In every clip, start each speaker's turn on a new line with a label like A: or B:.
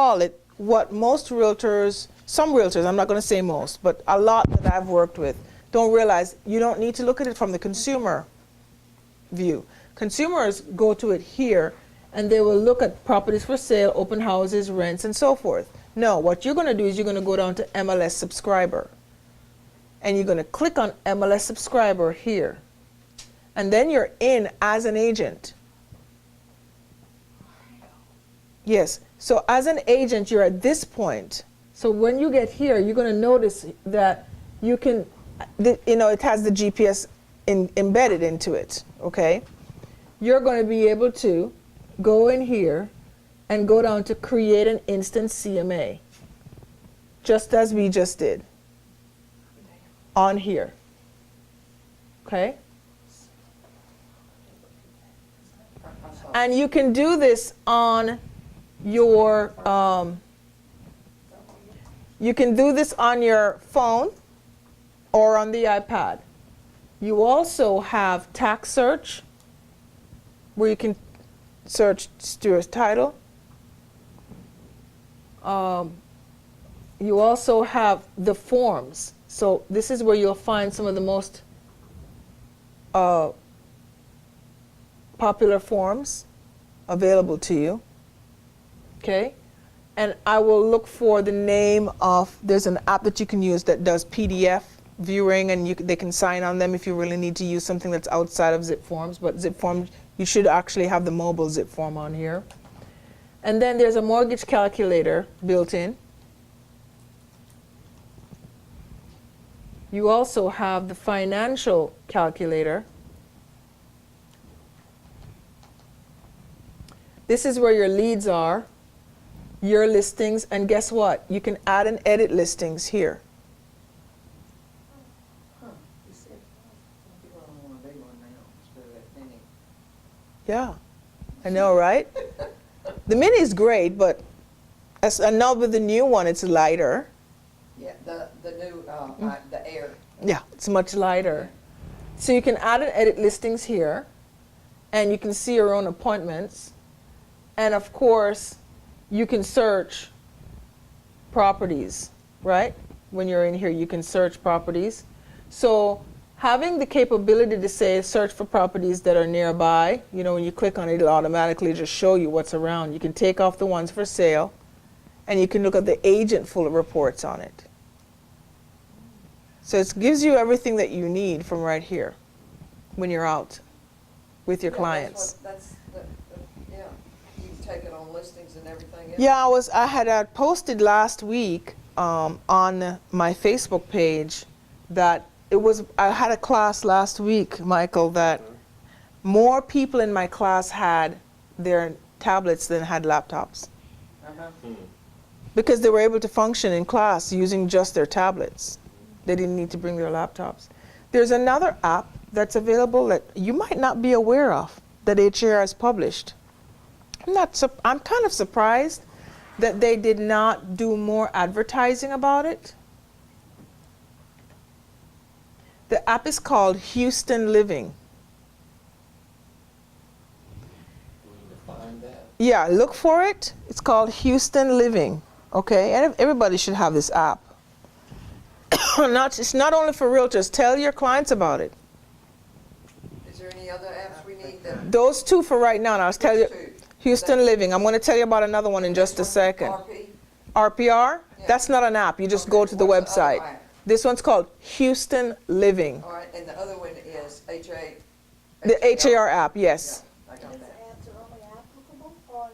A: call it what most realtors, some realtors, I'm not going to say most, but a lot that I've worked with, don't realize you don't need to look at it from the consumer view. Consumers go to it here, and they will look at properties for sale, open houses, rents, and so forth. No, what you're going to do is you're going to go down to MLS subscriber, and you're going to click on MLS subscriber here, and then you're in as an agent. Yes, so as an agent, you're at this point. So when you get here, you're going to notice that you can, you know, it has the GPS embedded into it, okay? You're going to be able to go in here and go down to create an instant CMA, just as we just did on here, okay? And you can do this on your, you can do this on your phone or on the iPad. You also have tax search, where you can search Stewart's title. You also have the forms. So this is where you'll find some of the most popular forms available to you. Okay? And I will look for the name of, there's an app that you can use that does PDF viewing, and they can sign on them if you really need to use something that's outside of zip forms. But zip forms, you should actually have the mobile zip form on here. And then there's a mortgage calculator built in. You also have the financial calculator. This is where your leads are, your listings, and guess what? You can add and edit listings here. Yeah, I know, right? The mini is great, but now with the new one, it's lighter.
B: Yeah, the new, the Air.
A: Yeah, it's much lighter. So you can add and edit listings here, and you can see your own appointments. And of course, you can search properties, right? When you're in here, you can search properties. So having the capability to say search for properties that are nearby, you know, when you click on it, it'll automatically just show you what's around. You can take off the ones for sale, and you can look at the agent full of reports on it. So it gives you everything that you need from right here when you're out with your clients.
B: Yeah, you can take it on listings and everything else.
A: Yeah, I had posted last week on my Facebook page that I had a class last week, Michael, that more people in my class had their tablets than had laptops. Because they were able to function in class using just their tablets. They didn't need to bring their laptops. There's another app that's available that you might not be aware of that HAR has published. I'm kind of surprised that they did not do more advertising about it. The app is called Houston Living. Yeah, look for it. It's called Houston Living. Okay, and everybody should have this app. It's not only for realtors. Tell your clients about it.
B: Is there any other apps we need?
A: Those two for right now. And I'll tell you. Houston Living. I'm going to tell you about another one in just a second. RPR? Yeah. That's not an app. You just go to the website. This one's called Houston Living.
B: All right, and the other one is
A: The HAR app, yes.
B: Yeah, I got that.
C: Apps are only applicable on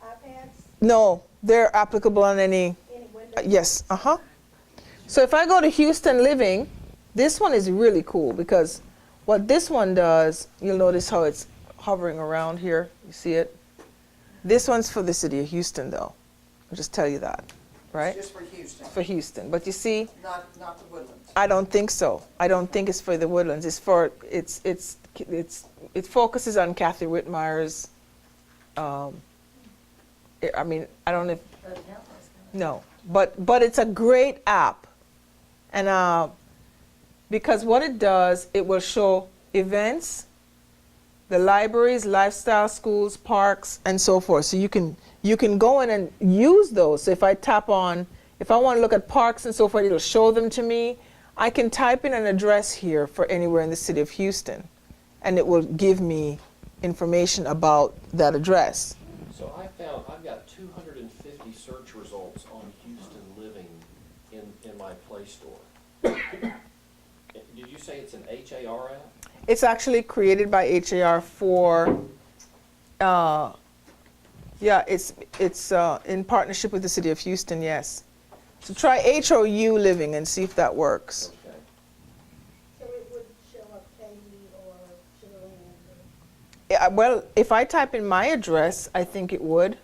C: iPads?
A: No, they're applicable on any
C: Windows?
A: yes, So if I go to Houston Living, this one is really cool because what this one does, you'll notice how it's hovering around here. You see it? This one's for the city of Houston, though. I'll just tell you that, right?
B: It's just for Houston.
A: For Houston, but you see,
B: Not the Woodlands.
A: I don't think so. I don't think it's for the Woodlands. It focuses on Kathy Whitmire's. I mean, I don't know if, no, but it's a great app, and because what it does, it will show events, the libraries, lifestyle schools, parks, and so forth. So you can go in and use those. So if I tap on, if I want to look at parks and so forth, it'll show them to me. I can type in an address here for anywhere in the city of Houston, and it will give me information about that address.
D: So I've got 250 search results on Houston living in my Play Store. Did you say it's an HAR app?
A: It's actually created by HAR for, yeah, it's in partnership with the city of Houston, yes. So try HOU living and see if that works.
D: Okay.
C: So it would show up Katie or Sugarland or?
A: Yeah, well, if I type in my address, I think it would.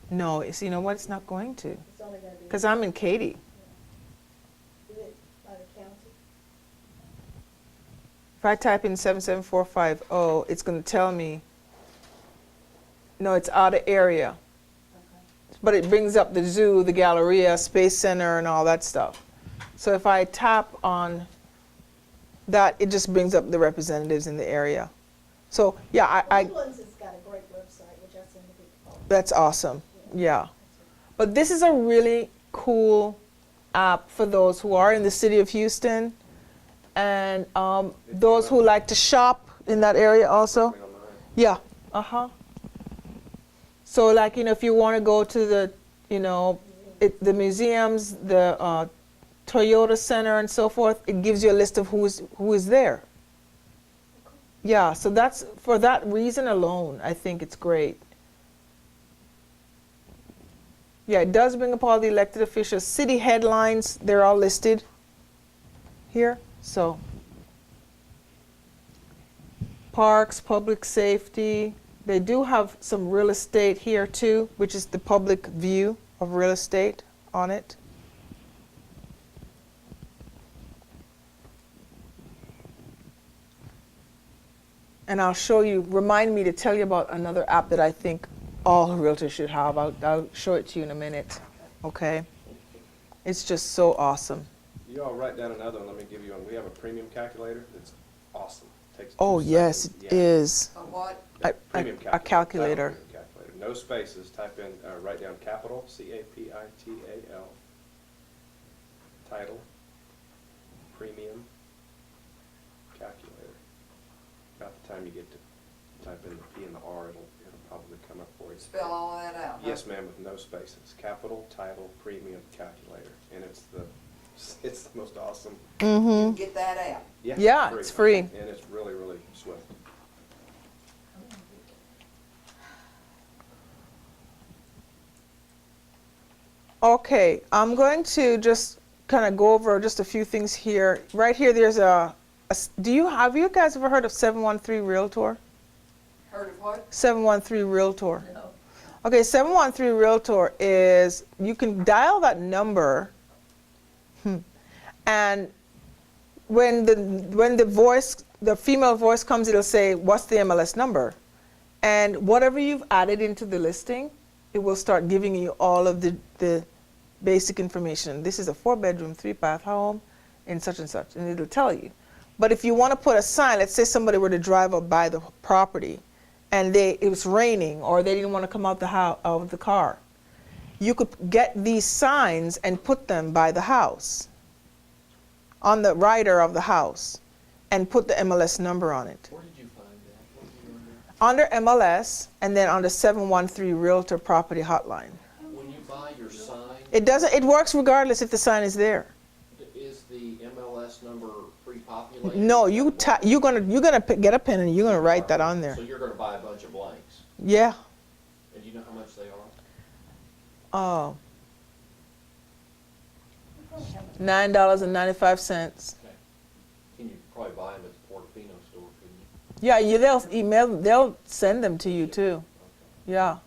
A: No, you know what? It's not going to,
C: It's only gonna be.
A: because I'm in Katy.
C: Do it by the county?
A: If I type in 77450, it's going to tell me, no, it's out of area.
C: Okay.
A: But it brings up the zoo, the Galleria, Space Center, and all that stuff. So if I tap on that, it just brings up the representatives in the area. So yeah,
C: Woodlands has got a great website, which I send to people.
A: that's awesome. Yeah. But this is a really cool app for those who are in the city of Houston and those who like to shop in that area also. Yeah. Uh-huh. So like, if you want to go to the, the museums, the Toyota Center and so forth, it gives you a list of who is there. Yeah, so that's, for that reason alone, I think it's great. Yeah, it does bring up all the elected officials. City headlines, they're all listed here. So, parks, public safety. They do have some real estate here too, which is the public view of real estate on it. And I'll show you, remind me to tell you about another app that I think all realtors should have. I'll show it to you in a minute, okay? It's just so awesome.
E: You all write down another one, let me give you one. We have a premium calculator that's awesome. Takes 2
A: Oh, yes,
E: seconds.
A: it is.
B: A what?
E: Premium
A: A calculator.
E: Title calculator. No spaces. Type in, write down capital, C-A-P-I-T-A-L, title, premium, calculator. About the time you get to type in the P and the R, it'll probably come up for you.
B: Spell all that out? huh?
E: Yes, ma'am, with no spaces. Capital, title, premium, calculator. And it's the most awesome.
B: You can get that app.
A: Yeah, it's free.
E: And it's really, really swift.
A: Okay, I'm going to just kind of go over just a few things here. Right here, there's have you guys ever heard of 713 Realtor?
B: Heard of what?
A: 713 Realtor.
B: No.
A: Okay, 713 Realtor is, you can dial that number, and when the female voice comes, it'll say, what's the MLS number? And whatever you've added into the listing, it will start giving you all of the basic information. This is a 4-bedroom, 3-bath home in such and such, and it'll tell you. But if you want to put a sign, let's say somebody were to drive up by the property and it was raining or they didn't want to come out of the car, you could get these signs and put them by the house, on the rider of the house, and put the MLS number on it.
D: Where did you find that? What did you
A: Under MLS, and then on the 713 Realtor Property Hotline.
D: When you buy your sign,
A: It works regardless if the sign is there.
D: is the MLS number pre-populated?
A: No, you're gonna get a pen and you're gonna write that on there.
D: So you're going to buy a bunch of blanks.
A: Yeah.
D: And do you know how much they are?
A: Oh. $9.95.
D: Okay. Can you probably buy them at the Portofino store, couldn't you?
A: Yeah, they'll send them to you too.
D: Okay.
A: Yeah.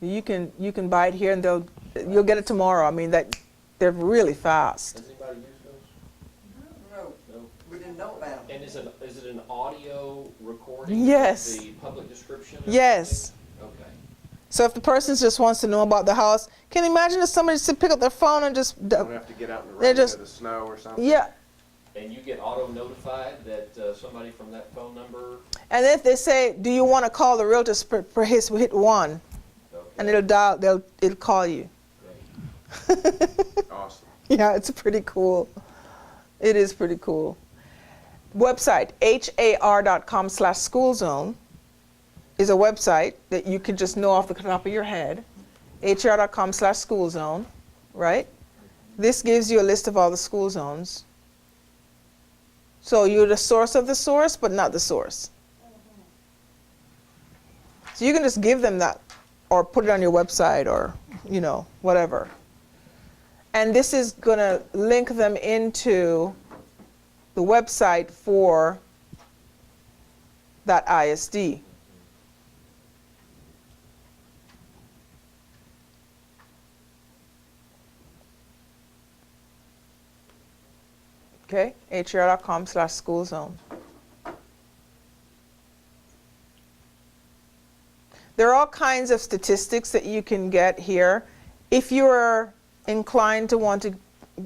A: You can buy it here and you'll get it tomorrow. I mean, they're really fast.
D: Has anybody used those?
B: No,
D: No.
B: we didn't know about them.
D: And is it an audio recording?
A: Yes.
D: Of the public description? of
A: Yes.
D: everything? Okay.
A: So if the person just wants to know about the house, can you imagine if somebody just pick up their phone and just
E: Don't have to get out in the
A: They're
E: rain or
A: just-
E: the snow or something.
A: yeah.
D: And you get auto-notified that somebody from that phone number,
A: And if they say, do you want to call the realtor, hit 1, and it'll call you.
D: great.
E: Awesome.
A: Yeah, it's pretty cool. It is pretty cool. Website, har.com/schoolzone is a website that you could just know off the top of your head. har.com/schoolzone, right? This gives you a list of all the school zones. So you're the source of the source, but not the source. So you can just give them that or put it on your website or, whatever. And this is going to link them into the website for that ISD. Okay, har.com/schoolzone. There are all kinds of statistics that you can get here. If you're inclined to want to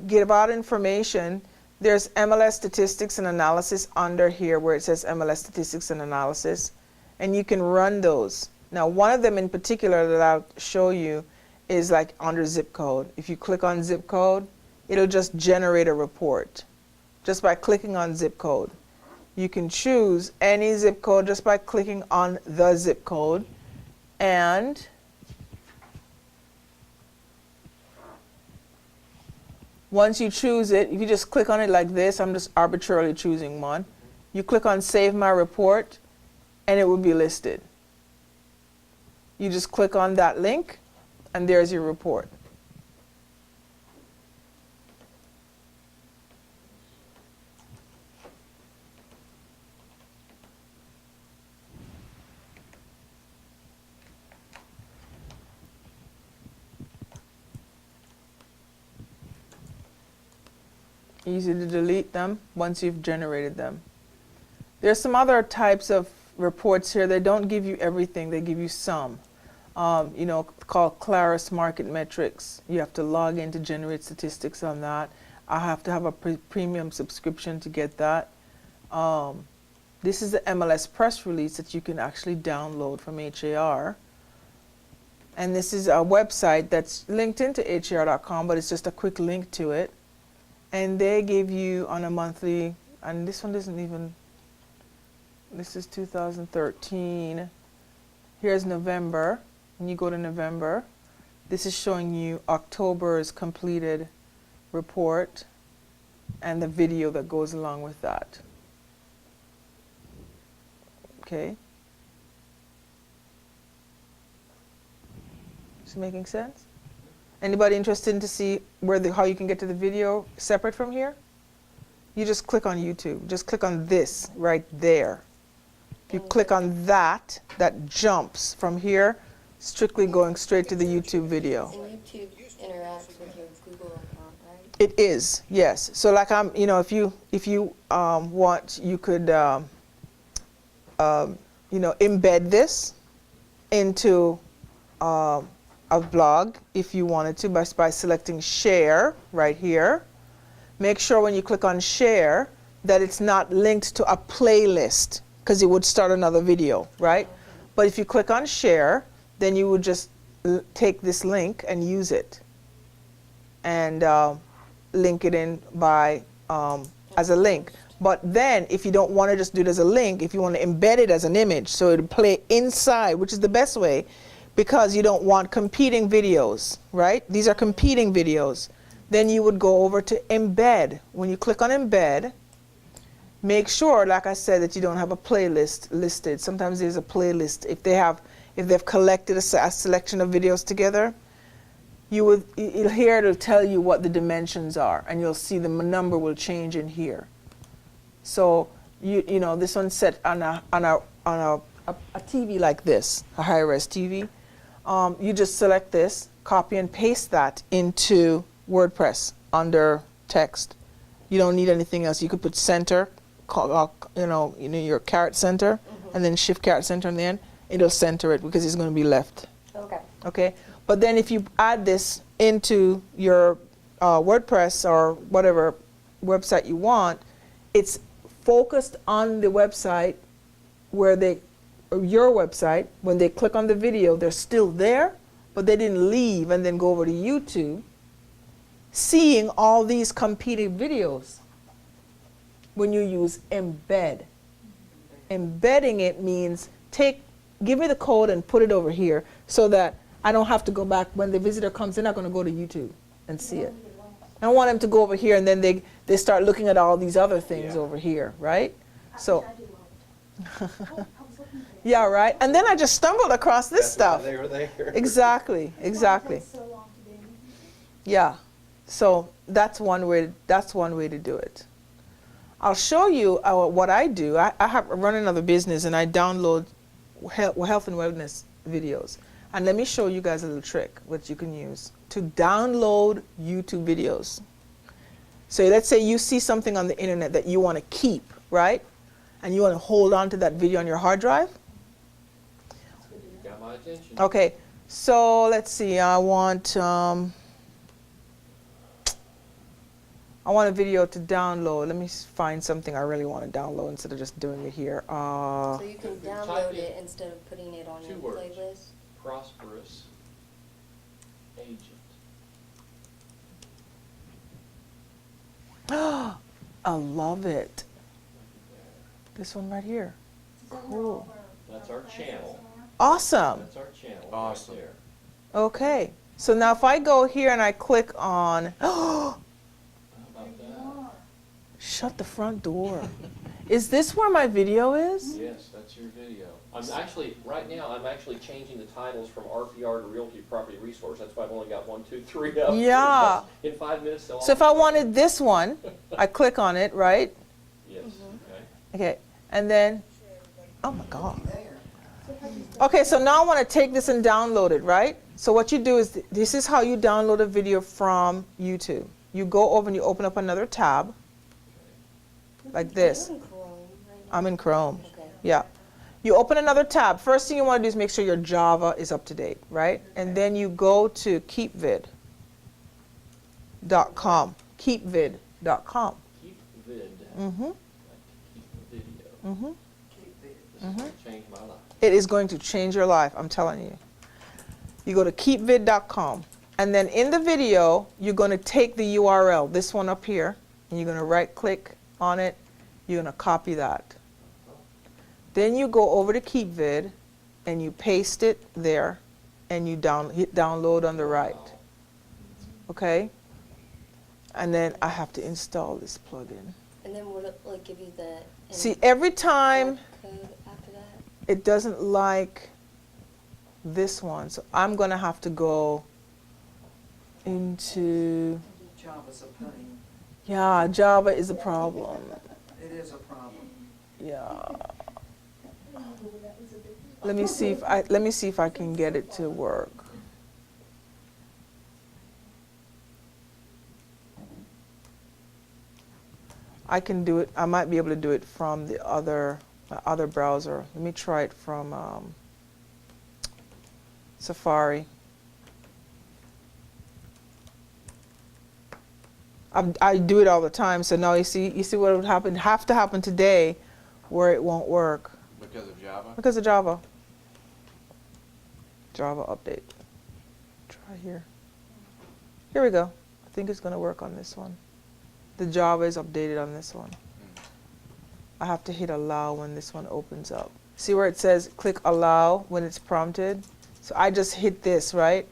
A: give out information, there's MLS statistics and analysis under here where it says MLS statistics and analysis, and you can run those. Now, one of them in particular that I'll show you is like under zip code. If you click on zip code, it'll just generate a report just by clicking on zip code. You can choose any zip code just by clicking on the zip code, and once you choose it, if you just click on it like this, I'm just arbitrarily choosing one. You click on Save My Report, and it will be listed. You just click on that link, and there's your report. Easy to delete them once you've generated them. There's some other types of reports here. They don't give you everything. They give you some. Called Claris Market Metrics. You have to log in to generate statistics on that. I have to have a premium subscription to get that. This is the MLS press release that you can actually download from HAR. And this is a website that's linked into har.com, but it's just a quick link to it. And they give you on a monthly, and this one doesn't even, this is 2013. Here's November. When you go to November, this is showing you October's completed report and the video that goes along with that. Okay. Is it making sense? Anybody interested to see how you can get to the video separate from here? You just click on YouTube. Just click on this right there. If you click on that, that jumps from here, strictly going straight to the YouTube video.
F: And YouTube interacts with your Google account, right?
A: It is, yes. So like if you want, you could embed this into a blog if you wanted to by selecting share right here. Make sure when you click on share that it's not linked to a playlist because it would start another video, right? But if you click on share, then you would just take this link and use it and link it in by as a link. But then if you don't want to just do it as a link, if you want to embed it as an image so it'll play inside, which is the best way, because you don't want competing videos, right? These are competing videos. Then you would go over to embed. When you click on embed, make sure, like I said, that you don't have a playlist listed. Sometimes there's a playlist. If they've collected a selection of videos together, you'll tell you what the dimensions are, and you'll see the number will change in here. So this one's set on a TV like this, a high-res TV. You just select this, copy and paste that into WordPress under text. You don't need anything else. You could put center, your caret center, and then shift caret center in the end. It'll center it because it's going to be left.
F: Okay.
A: Okay. But then if you add this into your WordPress or whatever website you want, it's focused on the website where or your website. When they click on the video, they're still there, but they didn't leave and then go over to YouTube, seeing all these competing videos. When you use embed, embedding it means give me the code and put it over here so that I don't have to go back when the visitor comes. They're not going to go to YouTube and see it. I don't want them to go over here and then they start looking at all these other things over here, right? So, yeah, right. And then I just stumbled across this
E: That's why
A: stuff.
E: they were there.
A: Exactly. Yeah. So that's one way. That's one way to do it. I'll show you what I do. I run another business and I download health and wellness videos. And let me show you guys a little trick which you can use to download YouTube videos. So let's say you see something on the internet that you want to keep, right? And you want to hold on to that video on your hard drive.
D: You got my attention.
A: Okay, so let's see. I want a video to download. Let me find something I really want to download instead of just doing it here.
F: So you can
D: Type
F: download
D: in
F: it instead of putting it on your
D: 2 words.
F: playlist?
D: Prosperous agent.
A: I love it. This one right here. Cool.
D: That's our channel.
A: Awesome.
D: That's our channel
E: Awesome.
D: right there.
A: Okay. So now if I go here and I click on,
D: How about that?
A: shut the front door. Is this where my video is?
D: Yes, that's your video. Right now, I'm actually changing the titles from RPR to Realty Property Resource. That's why I've only got 1, 2, 3 up.
A: Yeah.
D: In 5 minutes, they'll
A: So if I wanted this one, I click on it, right?
D: Yes, okay.
A: Okay. And then, oh my God.
B: There.
A: Okay, so now I want to take this and download it, right? So what you do is, this is how you download a video from YouTube. You go over and you open up another tab, like this.
F: You're in Chrome right now?
A: I'm in Chrome.
F: Okay.
A: Yeah. You open another tab. First thing you want to do is make sure your Java is up to date, right? And then you go to keepvid.com. Keepvid.com.
D: Keep vid.
A: Mm-hmm.
D: Like to keep the video.
A: Mm-hmm.
B: Keep this.
D: This is going to change my life.
A: It is going to change your life, I'm telling you. You go to keepvid.com. And then in the video, you're going to take the URL, this one up here, and you're going to right click on it. You're going to copy that. Then you go over to KeepVid and you paste it there and you hit download on the right. Okay? And then I have to install this plugin.
F: And then will it like give you the
A: See, every time
F: code after that?
A: it doesn't like this one, so I'm going to have to go into,
B: Java's a pain.
A: yeah, Java is a problem.
B: It is a problem.
A: Yeah. Let me see if I can get it to work. I can do it. I might be able to do it from the other browser. Let me try it from Safari. I do it all the time. So now you see what would have to happen today, where it won't work.
E: Because of Java?
A: Because of Java. Java update. Try here. Here we go. I think it's going to work on this one. The Java is updated on this one. I have to hit allow when this one opens up. See where it says click allow when it's prompted? So I just hit this, right?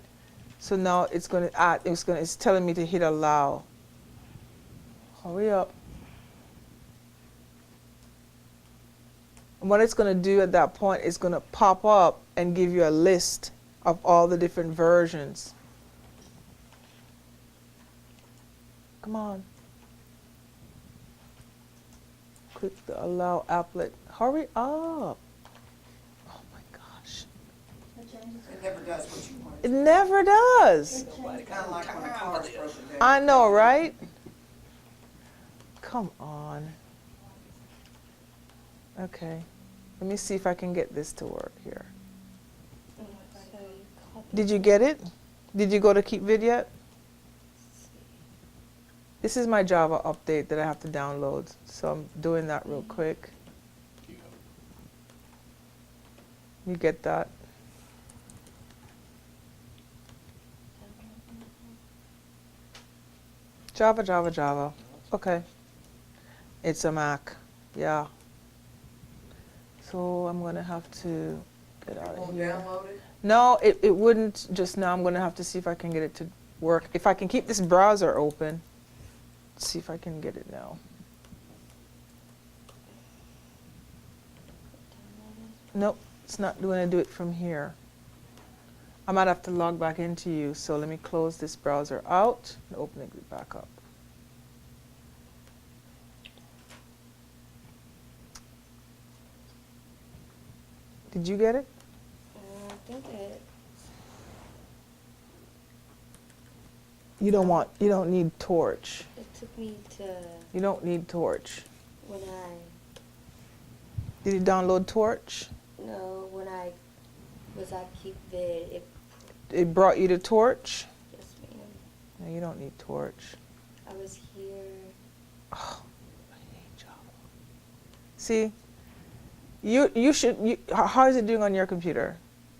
A: So now it's going to add, it's telling me to hit allow. Hurry up. And what it's going to do at that point is going to pop up and give you a list of all the different versions. Come on. Click the allow applet. Hurry up. Oh my gosh.
B: It never does what you want
A: It
B: it
A: never does.
B: to. Kind of like when a car's broken down.
A: I know, right? Come on. Okay. Let me see if I can get this to work here.
F: So you copy
A: Did you get it? Did you go to KeepVid yet? This is my Java update that I have to download, so I'm doing that real quick. You get that? Java, Java, Java. Okay. It's a Mac. Yeah. So I'm going to have to get out of
B: Won't
A: here.
B: download it?
A: No, it wouldn't just now. I'm going to have to see if I can get it to work. If I can keep this browser open, see if I can get it now. Nope, it's not going to do it from here. I might have to log back into you, so let me close this browser out and open it back up. Did you get it?
F: I think it.
A: You don't need Torch.
F: It took me to
A: You don't need Torch.
F: when I
A: Did you download Torch?
F: when I was at Keep Vid.
A: It brought you to Torch?
F: Yes, ma'am.
A: No, you don't need Torch.
F: I was here.
A: Oh, I hate Java. See, you should. How is it doing on your computer?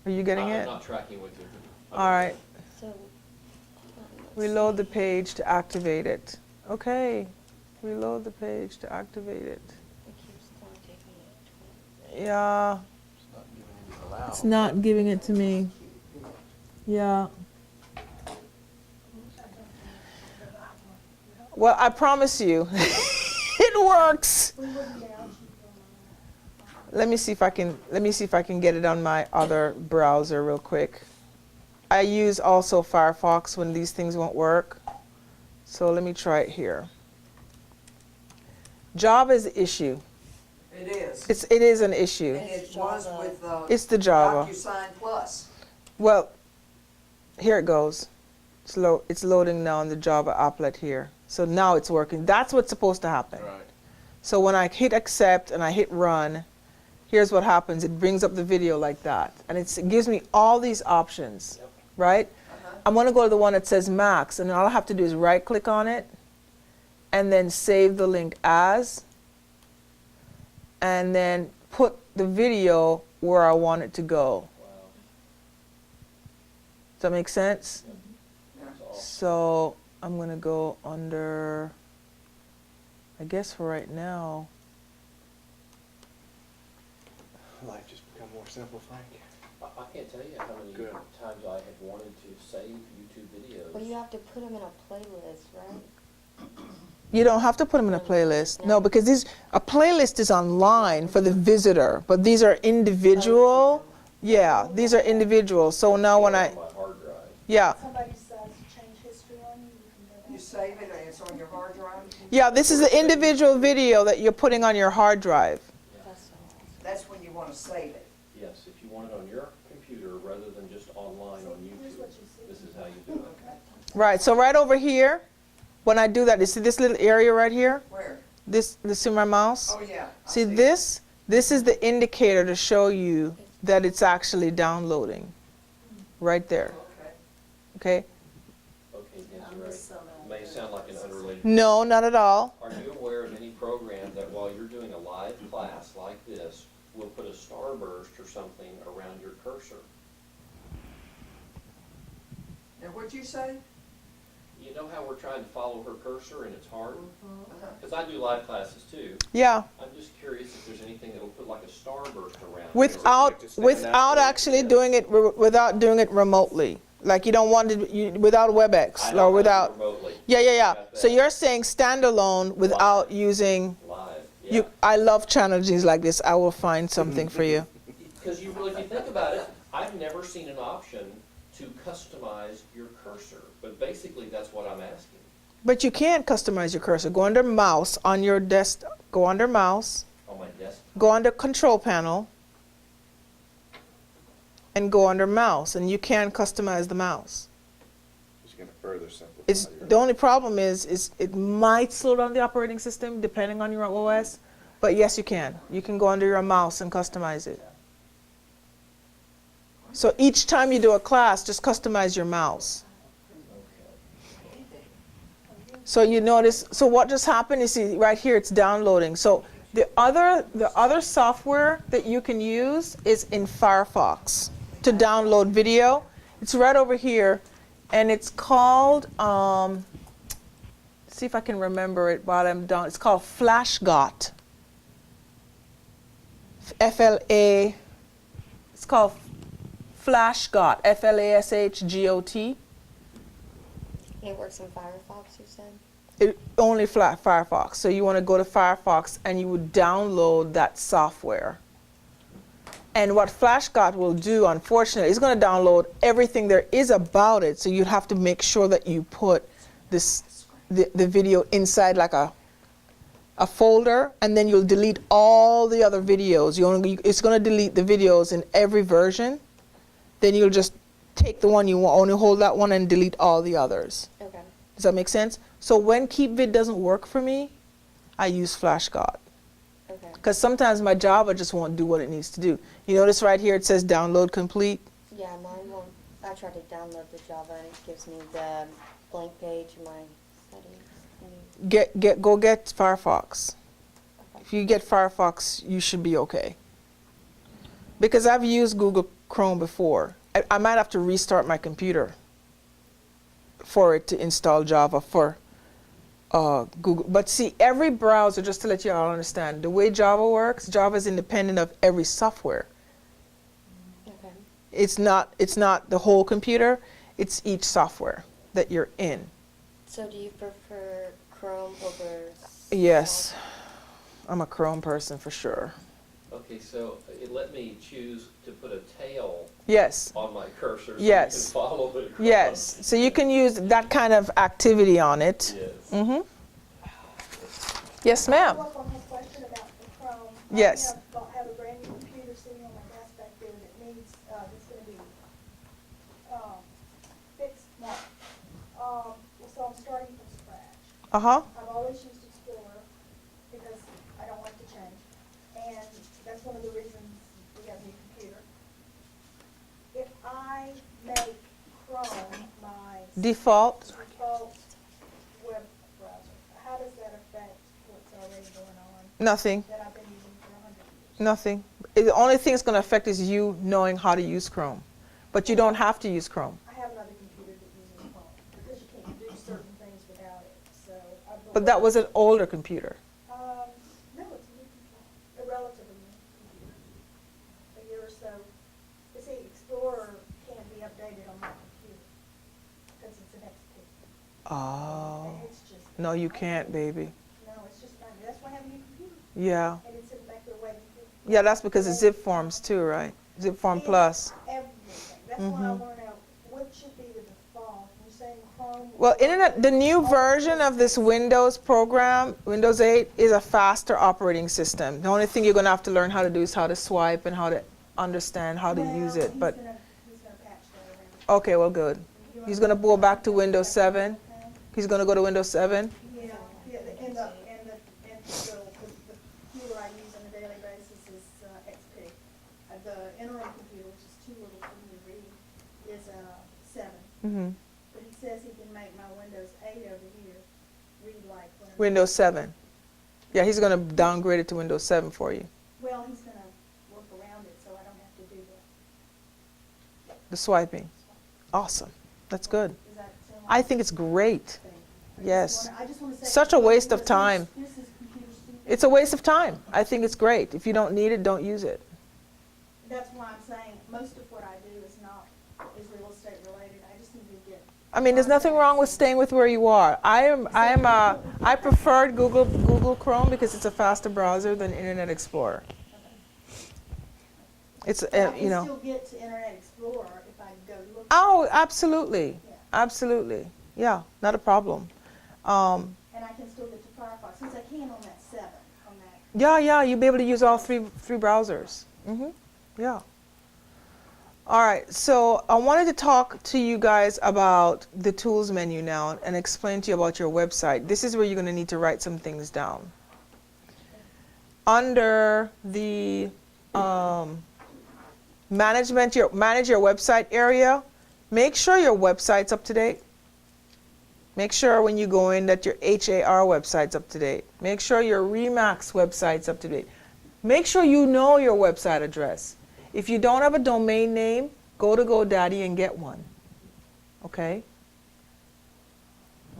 A: Are you getting
D: I'm
A: it?
D: not tracking with you.
A: All right.
F: So hold on, let's
A: Reload the
F: see.
A: page to activate it. Okay. Reload the page to activate it.
F: It keeps on taking it.
A: Yeah.
G: Allow.
A: It's not giving it to me. Yeah. Well, I promise you, it works.
C: We wouldn't be able to.
A: Let me see if I can get it on my other browser real quick. I use also Firefox when these things won't work. So let me try it here. Java is the issue.
B: It is.
A: It is an issue.
B: And it was with
A: It's the Java.
B: DocuSign Plus.
A: Well, here it goes. It's loading now in the Java applet here. So now it's working. That's what's supposed to happen.
G: Right.
A: So when I hit accept and I hit run, here's what happens. It brings up the video like that. And it gives me all these options,
D: Yep.
A: right? I'm going to go to the one that says Max, and all I have to do is right click on it and then save the link as, and then put the video where I want it to go.
D: Wow.
A: Does that make sense?
D: That's awesome.
A: So I'm going to go under, I guess for right now,
E: Life just become more simple, Frank.
D: I can't tell you how many
E: Good.
D: times I have wanted to save YouTube videos.
F: Well, you have to put them in a playlist, right?
A: you don't have to put them in a playlist. No, because a playlist is online for the visitor, but these are individual. Yeah, these are individual. So now when I,
D: On my hard drive.
A: yeah,
C: Somebody decides to change history on you, you can go
B: You
C: back.
B: save it and it's on your hard drive.
A: yeah, this is the individual video that you're putting on your hard drive.
F: That's all.
B: That's when you want to save it.
D: Yes, if you want it on your computer rather than just online on
C: Here's
D: YouTube,
C: what you see.
D: this is how you do it.
A: Right, so right over here, when I do that, you see this little area right here?
B: Where?
A: This is my mouse?
B: Oh, yeah. I
A: See this is the indicator to show you that it's actually downloading. Right there,
B: Okay.
A: okay?
D: Okay, Desiree, may sound like an unrelated.
A: No, not at all.
D: Are you aware of any program that while you're doing a live class like this, will put a starburst or something around your cursor?
B: Now, what'd you say?
D: You know how we're trying to follow her cursor and it's hard?
B: Uh-huh.
D: Because I do live classes too.
A: Yeah,
D: I'm just curious if there's anything that will put like a starburst around it.
A: without actually doing it, without doing it remotely. Like you don't want to, without
D: I
A: WebEx
D: don't
A: or
D: have
A: without,
D: it remotely.
A: yeah.
D: Got
A: So
D: that.
A: you're saying standalone without using,
D: Live, yeah.
A: I love challenges like this. I will find something for you.
D: Because if you think about it, I've never seen an option to customize your cursor. But basically, that's what I'm asking.
A: But you can customize your cursor. Go under mouse on your desk, go under mouse,
D: On my desk,
A: go under control panel, and go under mouse, and you can customize the mouse.
E: Just gonna further simplify.
A: It's the only problem is it might slow down the operating system depending on your OS, but yes, you can. You can go under your mouse and customize it. So each time you do a class, just customize your mouse. So you notice, so what just happened, you see right here, it's downloading. So the other software that you can use is in Firefox to download video. It's right over here, and it's called, see if I can remember it while I'm done. It's called FlashGot. F-L-A, it's called FlashGot, F-L-A-S-H-G-O-T.
F: It works in Firefox, you said?
A: Only Firefox. So you want to go to Firefox and you would download that software. And what FlashGot will do, unfortunately, is going to download everything there is about it. So you'd have to make sure that you put the video inside like a folder, and then you'll delete all the other videos. It's going to delete the videos in every version. Then you'll just take the one you want, only hold that one and delete all the others.
F: Okay.
A: Does that make sense? So when KeepVid doesn't work for me, I use FlashGot.
F: Okay.
A: Because sometimes my Java just won't do what it needs to do. You notice right here it says download complete?
F: Yeah, mine won't. I tried to download the Java and it gives me the blank page in my settings.
A: Go get Firefox.
F: Okay.
A: If you get Firefox, you should be okay. Because I've used Google Chrome before. I might have to restart my computer for it to install Java for Google. But see, every browser, just to let you all understand, the way Java works, Java is independent of every software.
F: Okay.
A: It's not the whole computer, it's each software that you're in.
F: So do you prefer Chrome over?
A: Yes, I'm a Chrome person for sure.
D: Okay, so it let me choose to put a tail
A: Yes,
D: on my cursor so
A: Yes.
D: you can follow it across.
A: yes. So you can use that kind of activity on it.
D: Yes.
A: Mm-hmm. Yes, ma'am.
C: Follow up on his question about the Chrome.
A: Yes.
C: I have a brand new computer sitting on my desk back there that needs, it's gonna be, fixed now. So I'm starting from scratch.
A: Uh-huh.
C: I've always used Explorer because I don't like to change. And that's one of the reasons we got a new computer. If I make Chrome my
A: Default.
C: default web browser, how does that affect what's already going on
A: Nothing.
C: that I've been using for 100 years?
A: Nothing. The only thing it's going to affect is you knowing how to use Chrome. But you don't have to use Chrome.
C: I have another computer that uses Chrome because you can't do certain things without it. So
A: But that was an older computer.
C: No, it's a new computer, a relatively new computer, a year or so. You see, Explorer can't be updated on my computer because it's an XP.
A: Oh.
C: And it's just.
A: No, you can't, baby.
C: No, it's just not. That's why I have a new computer.
A: Yeah.
C: And it's in back there waiting for.
A: Yeah, that's because of zip forms too, right? Zip form plus.
C: Everything. That's why I want to know what should be the default. You're saying Chrome.
A: Well, the new version of this Windows program, Windows 8, is a faster operating system. The only thing you're going to have to learn how to do is how to swipe and how to understand how to use it.
C: He's
A: But
C: gonna patch that around.
A: okay, well, good. He's going to go back to Windows 7. He's going to go to Windows 7.
C: Yeah, and so the computer I use on a daily basis is XP. The interim computer, which is too little for me to read, is 7.
A: Mm-hmm.
C: But he says he can make my Windows 8 over here read like when I'm-
A: Windows 7. Yeah, he's going to downgrade it to Windows 7 for you.
C: Well, he's gonna work around it so I don't have to do that.
A: The swiping. Awesome. That's good.
C: Does that sound
A: I
C: like
A: think it's great.
C: a thing?
A: Yes.
C: I just wanna say.
A: Such a waste of time.
C: Here's his computer, Steve.
A: It's a waste of time. I think it's great. If you don't need it, don't use it.
C: That's why I'm saying most of what I do is real estate related. I just need to get.
A: I mean, there's nothing wrong with staying with where you are. I preferred Google Chrome because it's a faster browser than Internet Explorer. It's
C: I can
A: you know.
C: still get to Internet Explorer if I go look.
A: Oh, absolutely,
C: Yeah.
A: absolutely. Yeah, not a problem.
C: And I can still get to Firefox, since I can on that 7, on that.
A: Yeah, you'll be able to use all three browsers. Yeah. All right, so I wanted to talk to you guys about the tools menu now and explain to you about your website. This is where you're going to need to write some things down. Under the manage your website area, make sure your website's up to date. Make sure when you go in that your HAR website's up to date. Make sure your Remax website's up to date. Make sure you know your website address. If you don't have a domain name, go to GoDaddy and get one. Okay?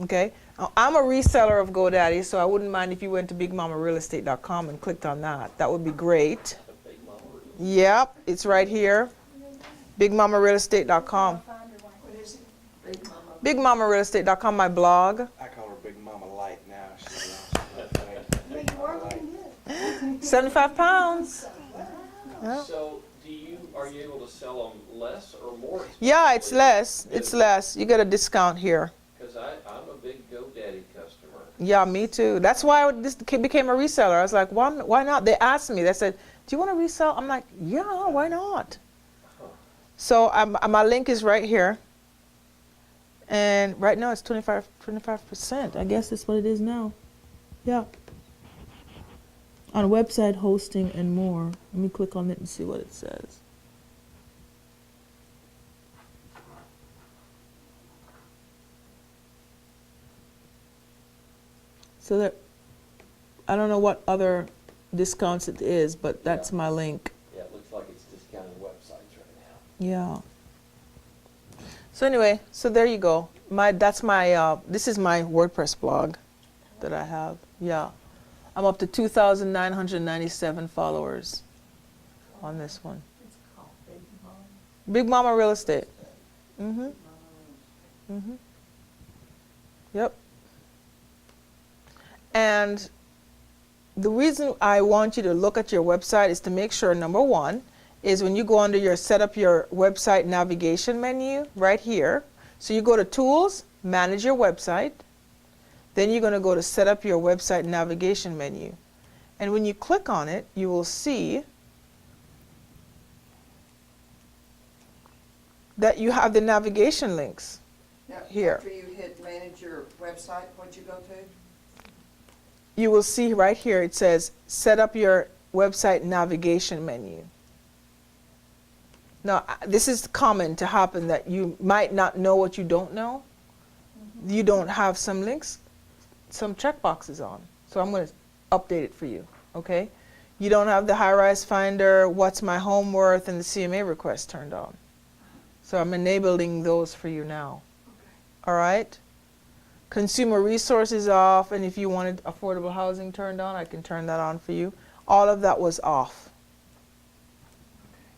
A: Okay? Now, I'm a reseller of GoDaddy, so I wouldn't mind if you went to bigmamarealestate.com and clicked on that. That would be great.
D: A big mama or-
A: Yep, it's right here. bigmamarealestate.com.
B: What is it? Big Mama?
A: bigmamarealestate.com, my blog.
E: I call her Big Mama Light now. She's lost that thing.
C: Yeah, you are looking good.
A: 75 pounds. Yeah.
D: So, are you able to sell them less or more?
A: Yeah, it's less. It's less. You get a discount here.
D: Because I'm a big GoDaddy customer.
A: Yeah, me too. That's why this became a reseller. I was like, why not? They asked me. They said, do you want to resell? I'm like, yeah, why not? So my link is right here. And right now it's 25%. I guess that's what it is now. Yeah. On website hosting and more. Let me click on it and see what it says. So that, I don't know what other discounts it is, but that's my link.
D: Yeah, it looks like it's discounting websites right now.
A: Yeah. So anyway, so there you go. This is my WordPress blog that I have. Yeah. I'm up to 2,997 followers on this one.
B: It's called Big Mama.
A: Big Mama Real Estate. Mm-hmm. Mm-hmm. Yep. And the reason I want you to look at your website is to make sure, number one, is when you go under your set up your website navigation menu right here. So you go to Tools, Manage Your Website. Then you're going to go to Set Up Your Website Navigation menu. And when you click on it, you will see that you have the navigation links.
B: Now,
A: Here.
B: after you hit manage your website, what'd you go to?
A: You will see right here it says Set Up Your Website Navigation menu. Now, this is common to happen that you might not know what you don't know. You don't have some links, some checkboxes on. So I'm going to update it for you, okay? You don't have the high-rise finder, what's my home worth, and the CMA request turned on. So I'm enabling those for you now. All right? Consumer resources off, and if you wanted affordable housing turned on, I can turn that on for you. All of that was off.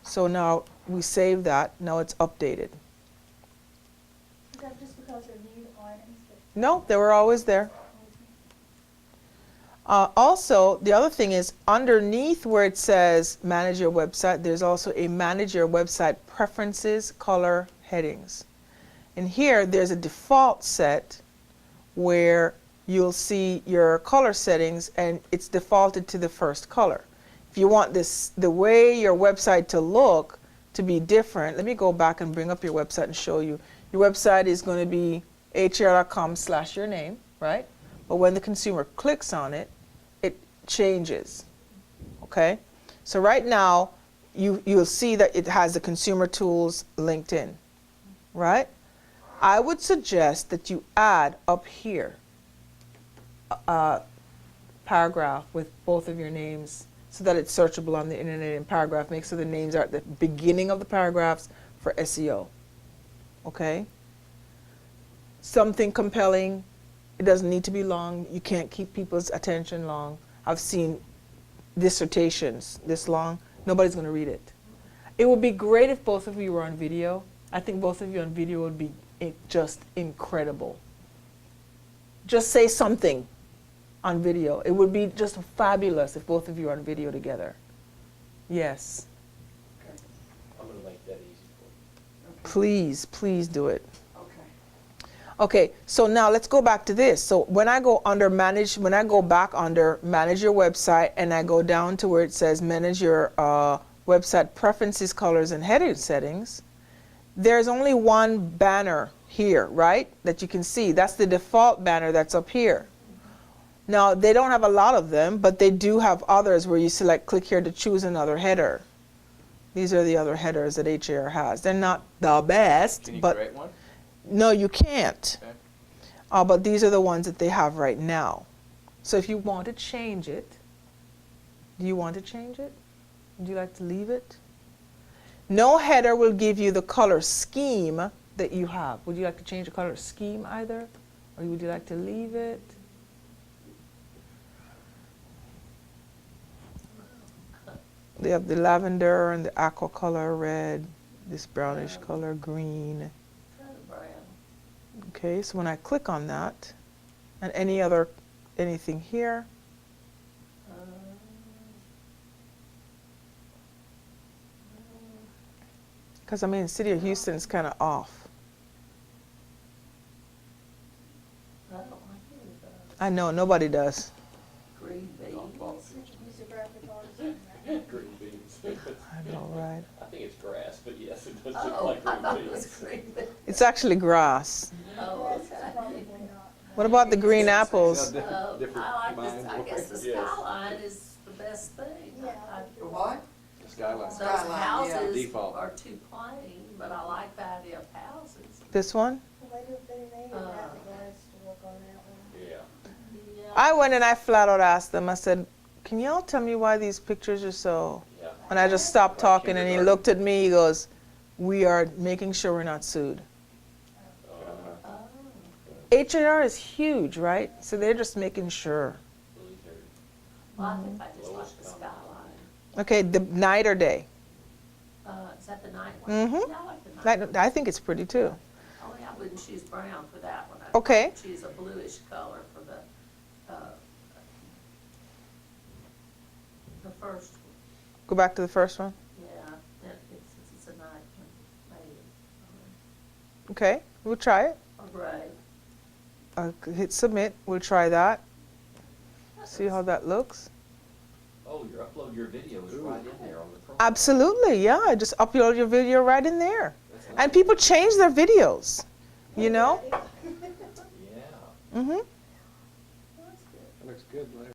A: So now we save that. Now it's updated.
C: Is that just because they're new items that
A: No, they were always there. Also, the other thing is underneath where it says manage your website, there's also a manage your website preferences color headings. And here there's a default set where you'll see your color settings and it's defaulted to the first color. If you want the way your website to look to be different, let me go back and bring up your website and show you. Your website is going to be hr.com/your name, right? But when the consumer clicks on it, it changes, okay? So right now, you'll see that it has the consumer tools linked in, right? I would suggest that you add up here a paragraph with both of your names so that it's searchable on the internet in paragraph. Make sure the names are at the beginning of the paragraphs for SEO, okay? Something compelling. It doesn't need to be long. You can't keep people's attention long. I've seen dissertations this long. Nobody's going to read it. It would be great if both of you were on video. I think both of you on video would be just incredible. Just say something on video. It would be just fabulous if both of you are on video together. Yes.
D: I'm going to make that easy for you.
A: Please, please do it.
B: Okay.
A: Okay, so now let's go back to this. So when I go under manage, when I go back under manage your website and I go down to where it says manage your website preferences, colors, and heading settings, there's only one banner here, right? That you can see. That's the default banner that's up here. Now, they don't have a lot of them, but they do have others where you select click here to choose another header. These are the other headers that HAR has. They're not the best,
G: Can you
A: but
G: create one?
A: no, you can't.
G: Okay.
A: But these are the ones that they have right now. So if you want to change it, do you want to change it? Would you like to leave it? No header will give you the color scheme that you have. Would you like to change the color scheme either? Or would you like to leave it? They have the lavender and the aqua color red, this brownish color green.
B: Kind of brown.
A: Okay, so when I click on that, and anything here, because I mean, City of Houston is kind of off.
B: I don't like any of those.
A: I know, nobody does.
B: Green beans.
C: Use a graphic artist.
D: Green beans.
A: I know, right?
D: I think it's grass, but yes, it does look
B: Oh,
D: like
B: I thought
D: green
B: it was
D: beans.
B: green beans.
A: It's actually grass.
B: Oh,
C: That's
B: okay.
C: probably not.
A: What about the green apples?
E: Different
B: I like
E: mind
B: this, I guess the
D: Yes.
B: skyline is the best thing.
C: Yeah.
B: I- The what?
E: Skyline.
B: Those Skyline, yeah. houses
E: Default.
B: are too plain, but I like the idea of houses.
A: This one?
C: Well, they need a graphic artist to work on that one.
D: Yeah.
B: Yeah.
A: I went and I flat out asked them, I said, can y'all tell me why these pictures are so...
D: Yeah.
A: And I just stopped talking and he looked at me, he goes, we are making sure we're not sued.
B: Oh.
A: H&R is huge, right? So they're just making sure.
B: Well, I think I just like the skyline.
A: Okay, the night or day?
B: Is that the night one?
A: Mhm.
B: Yeah, I like the night.
A: I think it's pretty too.
B: Only I wouldn't choose brown for that one. I'd
A: Okay.
B: choose a bluish color for the first one.
A: Go back to the first one.
B: Yeah, since it's a night one, maybe.
A: Okay, we'll try it.
B: Or gray.
A: Hit submit, we'll try that. See how that looks.
D: Oh, your video is right in there on the profile.
A: Absolutely, yeah. Just upload your video right in there.
D: That's
A: And
D: nice.
A: people change their videos, you know?
D: Yeah.
A: Mm-hmm.
B: That's good.
E: That looks good, Larry.